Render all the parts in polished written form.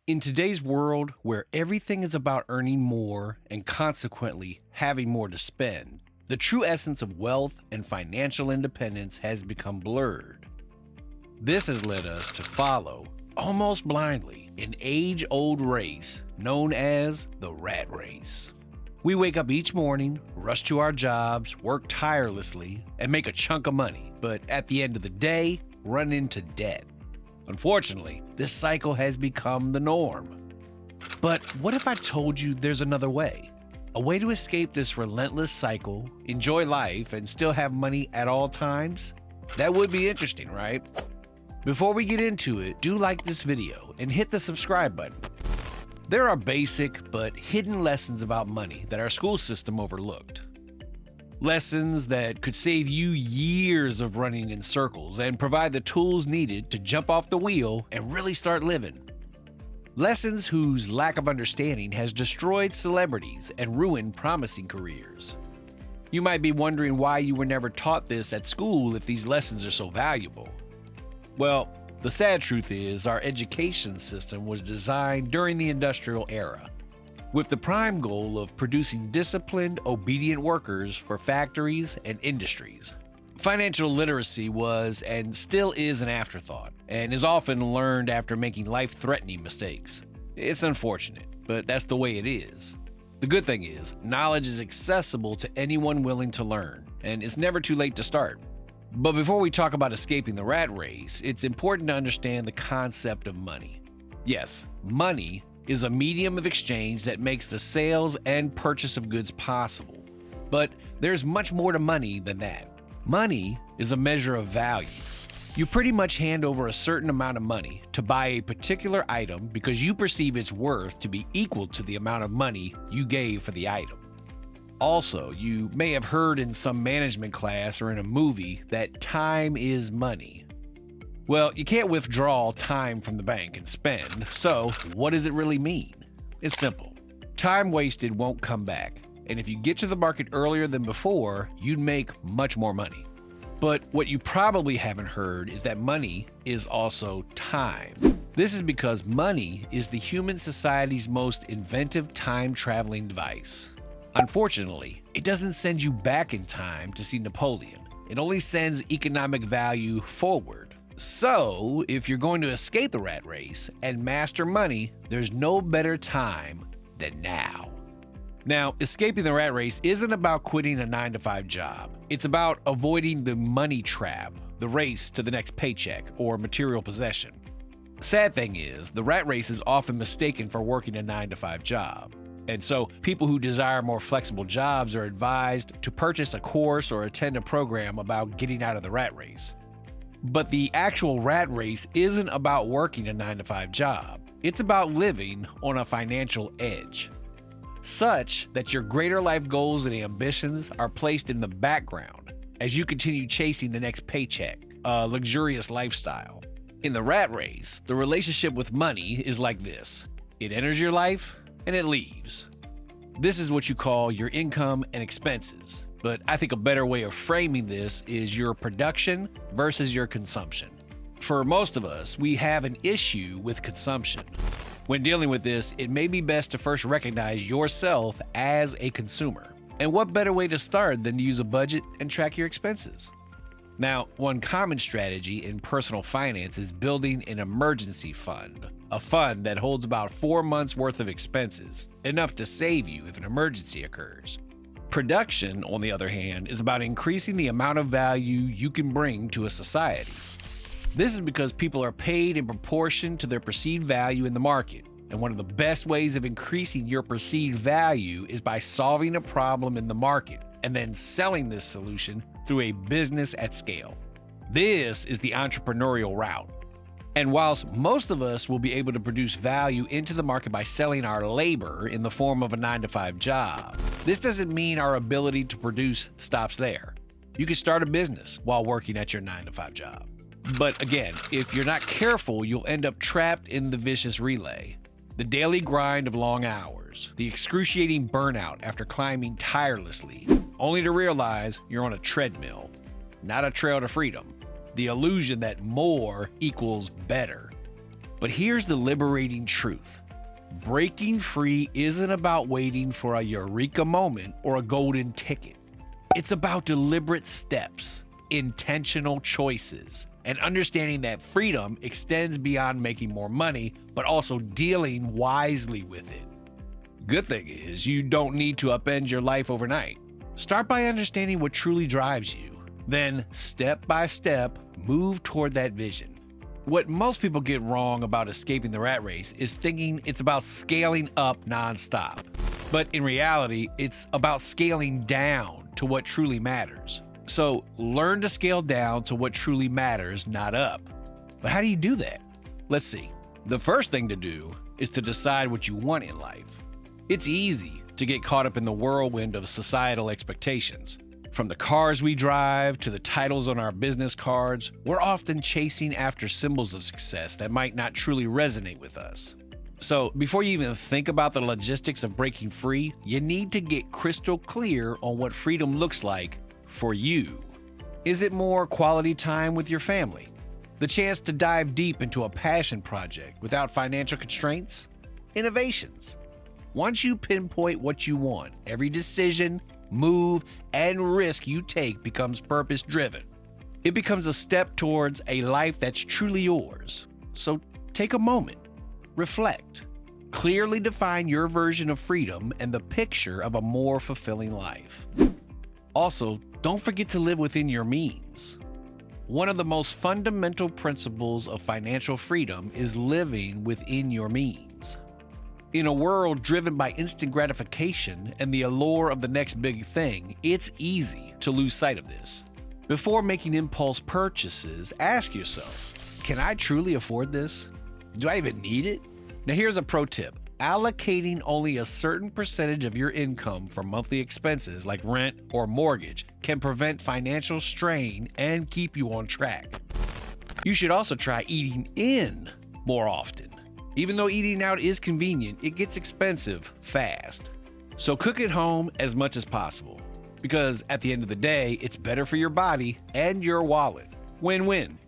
In today's world, where everything is about earning more and consequently having more to spend, the true essence of wealth and financial independence has become blurred. This has led us to follow, almost blindly, an age-old race known as the rat race. We wake up each morning, rush to our jobs, work tirelessly, and make a chunk of money, but at the end of the day, run into debt. Unfortunately, this cycle has become the norm. But what if I told you there's another way? A way to escape this relentless cycle, enjoy life, and still have money at all times? That would be interesting, right? Before we get into it, do like this video and hit the subscribe button. There are basic but hidden lessons about money that our school system overlooked. Lessons that could save you years of running in circles and provide the tools needed to jump off the wheel and really start living. Lessons whose lack of understanding has destroyed celebrities and ruined promising careers. You might be wondering why you were never taught this at school if these lessons are so valuable. Well, the sad truth is our education system was designed during the industrial era, with the prime goal of producing disciplined, obedient workers for factories and industries. Financial literacy was and still is an afterthought, and is often learned after making life-threatening mistakes. It's unfortunate, but that's the way it is. The good thing is, knowledge is accessible to anyone willing to learn, and it's never too late to start. But before we talk about escaping the rat race, it's important to understand the concept of money. Yes, money is a medium of exchange that makes the sales and purchase of goods possible. But there's much more to money than that. Money is a measure of value. You pretty much hand over a certain amount of money to buy a particular item because you perceive its worth to be equal to the amount of money you gave for the item. Also, you may have heard in some management class or in a movie that time is money. Well, you can't withdraw time from the bank and spend, so what does it really mean? It's simple. Time wasted won't come back, and if you get to the market earlier than before, you'd make much more money. But what you probably haven't heard is that money is also time. This is because money is the human society's most inventive time-traveling device. Unfortunately, it doesn't send you back in time to see Napoleon. It only sends economic value forward. So, if you're going to escape the rat race and master money, there's no better time than now. Now, escaping the rat race isn't about quitting a 9-to-5 job. It's about avoiding the money trap, the race to the next paycheck or material possession. Sad thing is, the rat race is often mistaken for working a 9-to-5 job. And so, people who desire more flexible jobs are advised to purchase a course or attend a program about getting out of the rat race. But the actual rat race isn't about working a 9-to-5 job. It's about living on a financial edge, such that your greater life goals and ambitions are placed in the background as you continue chasing the next paycheck, a luxurious lifestyle. In the rat race, the relationship with money is like this. It enters your life and it leaves. This is what you call your income and expenses. But I think a better way of framing this is your production versus your consumption. For most of us, we have an issue with consumption. When dealing with this, it may be best to first recognize yourself as a consumer. And what better way to start than to use a budget and track your expenses? Now, one common strategy in personal finance is building an emergency fund, a fund that holds about 4 months worth of expenses, enough to save you if an emergency occurs. Production, on the other hand, is about increasing the amount of value you can bring to a society. This is because people are paid in proportion to their perceived value in the market, and one of the best ways of increasing your perceived value is by solving a problem in the market and then selling this solution through a business at scale. This is the entrepreneurial route. And whilst most of us will be able to produce value into the market by selling our labor in the form of a 9-to-5 job, this doesn't mean our ability to produce stops there. You can start a business while working at your 9-to-5 job. But again, if you're not careful, you'll end up trapped in the vicious relay. The daily grind of long hours, the excruciating burnout after climbing tirelessly, only to realize you're on a treadmill, not a trail to freedom. The illusion that more equals better. But here's the liberating truth. Breaking free isn't about waiting for a eureka moment or a golden ticket. It's about deliberate steps, intentional choices, and understanding that freedom extends beyond making more money, but also dealing wisely with it. Good thing is, you don't need to upend your life overnight. Start by understanding what truly drives you. Then, step by step, move toward that vision. What most people get wrong about escaping the rat race is thinking it's about scaling up nonstop. But in reality, it's about scaling down to what truly matters. So learn to scale down to what truly matters, not up. But how do you do that? Let's see. The first thing to do is to decide what you want in life. It's easy to get caught up in the whirlwind of societal expectations. From the cars we drive to the titles on our business cards, we're often chasing after symbols of success that might not truly resonate with us. So before you even think about the logistics of breaking free, you need to get crystal clear on what freedom looks like for you. Is it more quality time with your family? The chance to dive deep into a passion project without financial constraints? Innovations. Once you pinpoint what you want, every decision, move, and risk you take becomes purpose-driven. It becomes a step towards a life that's truly yours. So take a moment, reflect, clearly define your version of freedom and the picture of a more fulfilling life. Also, don't forget to live within your means. One of the most fundamental principles of financial freedom is living within your means. In a world driven by instant gratification and the allure of the next big thing, it's easy to lose sight of this. Before making impulse purchases, ask yourself, can I truly afford this? Do I even need it? Now here's a pro tip. Allocating only a certain percentage of your income for monthly expenses like rent or mortgage can prevent financial strain and keep you on track. You should also try eating in more often. Even though eating out is convenient, it gets expensive fast. So cook at home as much as possible, because at the end of the day, it's better for your body and your wallet. Win-win.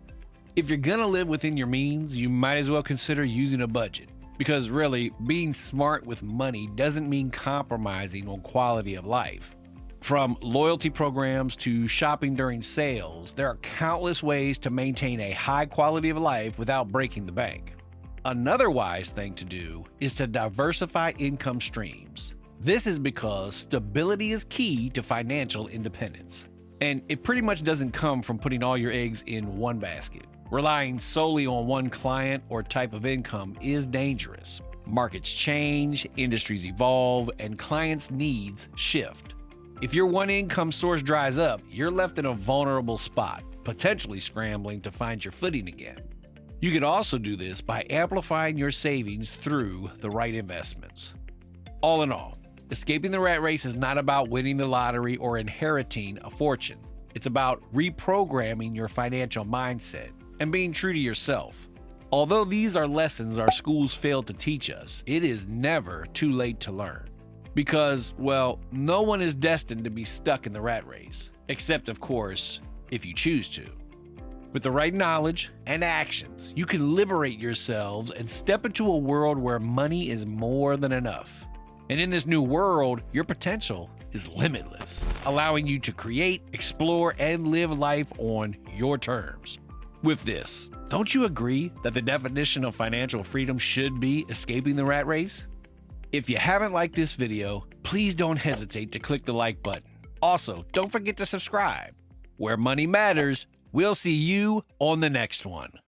If you're gonna live within your means, you might as well consider using a budget, because really, being smart with money doesn't mean compromising on quality of life. From loyalty programs to shopping during sales, there are countless ways to maintain a high quality of life without breaking the bank. Another wise thing to do is to diversify income streams. This is because stability is key to financial independence. And it pretty much doesn't come from putting all your eggs in one basket. Relying solely on one client or type of income is dangerous. Markets change, industries evolve, and clients' needs shift. If your one income source dries up, you're left in a vulnerable spot, potentially scrambling to find your footing again. You can also do this by amplifying your savings through the right investments. All in all, escaping the rat race is not about winning the lottery or inheriting a fortune. It's about reprogramming your financial mindset and being true to yourself. Although these are lessons our schools failed to teach us, it is never too late to learn. Because, well, no one is destined to be stuck in the rat race, except, of course, if you choose to. With the right knowledge and actions, you can liberate yourselves and step into a world where money is more than enough. And in this new world, your potential is limitless, allowing you to create, explore, and live life on your terms. With this, don't you agree that the definition of financial freedom should be escaping the rat race? If you haven't liked this video, please don't hesitate to click the like button. Also, don't forget to subscribe. Where money matters, we'll see you on the next one.